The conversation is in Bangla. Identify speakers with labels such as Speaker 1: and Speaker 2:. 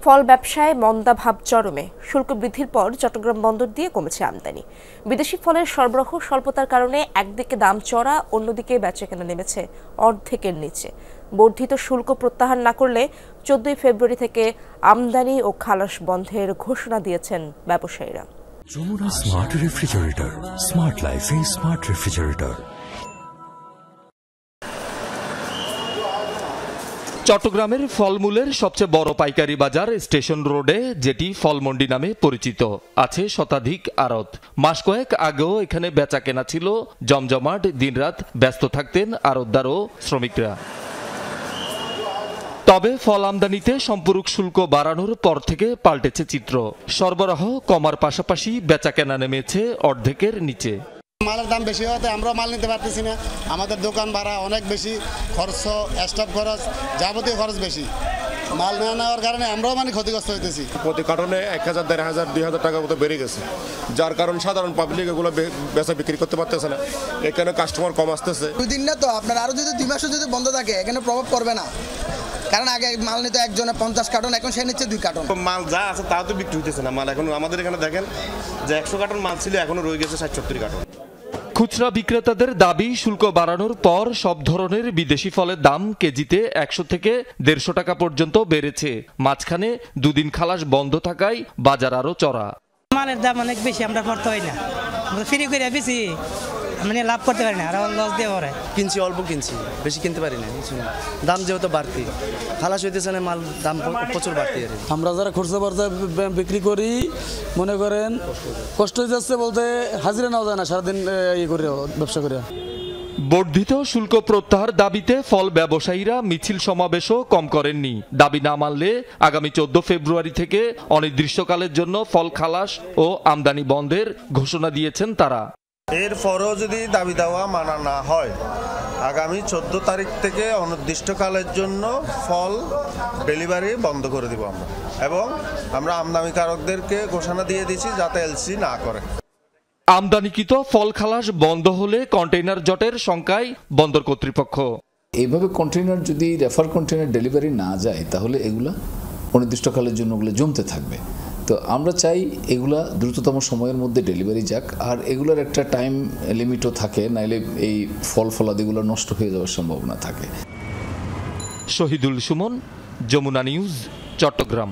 Speaker 1: ফল ব্যবসায় মন্দাভাব চরমে। শুল্ক বৃদ্ধির পর চট্টগ্রাম বন্দর দিয়ে কমেছে আমদানি। বিদেশি ফলের সরবরাহ স্বল্পতার কারণে একদিকে দাম চড়া, অন্যদিকে বেচাকেনা নেমেছে অর্ধেকের নিচে। বর্ধিত শুল্ক প্রত্যাহার না করলে 14 ফেব্রুয়ারি থেকে আমদানি ও খালাস বন্ধের ঘোষণা দিয়েছেন ব্যবসায়ীরা।
Speaker 2: যমুনা স্মার্ট রেফ্রিজারেটর, স্মার্ট লাইফে স্মার্ট রেফ্রিজারেটর।
Speaker 3: চট্টগ্রামের ফলমূলের সবচেয়ে বড় পাইকারি বাজার স্টেশন রোডে, যেটি ফলমন্ডি নামে পরিচিত, আছে শতাধিক আড়ত। মাস কয়েক আগেও এখানে বেচা কেনা ছিল জমজমাট, দিনরাত ব্যস্ত থাকতেন আড়তদার ও শ্রমিকরা। তবে ফল আমদানিতে সম্পূরক শুল্ক বাড়ানোর পর থেকে পাল্টেছে চিত্র। সরবরাহ কমার পাশাপাশি বেচা কেনা নেমেছে অর্ধেকের নিচে।
Speaker 4: মালের দাম বেশি হতে আমরা মাল নিতে পারতেছি না। আমাদের দোকান ভাড়া অনেক বেশি, খরচ, স্টাফ খরচ, যাবতীয় খরচ বেশি। মাল না নেওয়ার কারণে আমরাও ক্ষতিগ্রস্ত হইতেছি।
Speaker 5: প্রতি কার্টনে 1000, 1500, 2000 টাকা মতো বেড়ে গেছে, যার কারণে সাধারণ পাবলিক এগুলো বেচা বিক্রি করতে পারতেছে না। এখানে কাস্টমার কম আসতেছে।
Speaker 6: 2 দিন না তো আপনার আরো যদি 2 মাসও যদি বন্ধ থাকে এখানে প্রভাব পড়বে না, কারণ আগে মাল নিতে একজনে 50 কার্টন, এখন সে নিচ্ছে 2 কার্টন।
Speaker 5: মাল যা আছে তাও তো বিক্রি হইতেছে না। মাল এখন আমাদের এখানে দেখেন যে 100 কার্টন মাল ছিল, এখনো রয়ে গেছে 60-70 কার্টন।
Speaker 3: খুচরা বিক্রেতাদের দাবি, শুল্ক বাড়ানোর পর সব ধরনের বিদেশি ফলের দাম কেজিতে 100 থেকে 150 টাকা পর্যন্ত বেড়েছে। মাঝখানে 2 দিন খালাস বন্ধ থাকায় বাজার আরো চড়া।
Speaker 7: মালের দাম অনেক বেশি, আমরা করতে হয় না, আমরা ফ্রি করে বেশি মানে লাভ করতে পারি না, আর লস দিয়ে পরে
Speaker 8: কিনছি, অল্প কিনছি, বেশি কিনতে পারি না। দাম যেহেতু বাড়তি, খালাস হইতেছে না, মাল দাম প্রচুর বাড়তি।
Speaker 9: আমরা যারা খুচরা বাজার বিক্রি করি, মনে করেন কষ্ট হয়ে যাচ্ছে বলতে হাজিরা নেওয়া যায় না সারাদিন ইয়ে করে ব্যবসা করে।
Speaker 3: বর্ধিত শুল্ক প্রত্যাহার দাবিতে ফল ব্যবসায়ীরা মিছিল সমাবেশও কম করেননি। দাবি না মানলে আগামী 14 ফেব্রুয়ারি থেকে অনির্দিষ্টকালের জন্য ফল খালাস ও আমদানি বন্ধের ঘোষণা দিয়েছেন তারা।
Speaker 10: এরপরও যদি দাবি দেওয়া মানা না হয়, আগামী 14 তারিখ থেকে অনির্দিষ্টকালের জন্য ফল ডেলিভারি বন্ধ করে দিব আমরা, এবং আমরা আমদানিকারকদেরকে ঘোষণা দিয়ে দিচ্ছি যাতে এলসি না করে।
Speaker 3: আমদানিকৃত ফল খালাস বন্ধ হলে কন্টেইনার জটের শঙ্কায় বন্দর কর্তৃপক্ষ।
Speaker 11: এইভাবে কন্টেইনার যদি রেফার কন্টেইনার ডেলিভারি না যায়, তাহলে এগুলা অনির্দিষ্টকালের জন্য ওগুলো জমতে থাকবে। তো আমরা চাই এগুলা দ্রুততম সময়ের মধ্যে ডেলিভারি যাক, আর এগুলার একটা টাইম লিমিটও থাকে, নাইলে এই ফলাদিগুলো নষ্ট হয়ে যাওয়ার সম্ভাবনা থাকে।
Speaker 3: শহীদুল সুমন, যমুনা নিউজ, চট্টগ্রাম।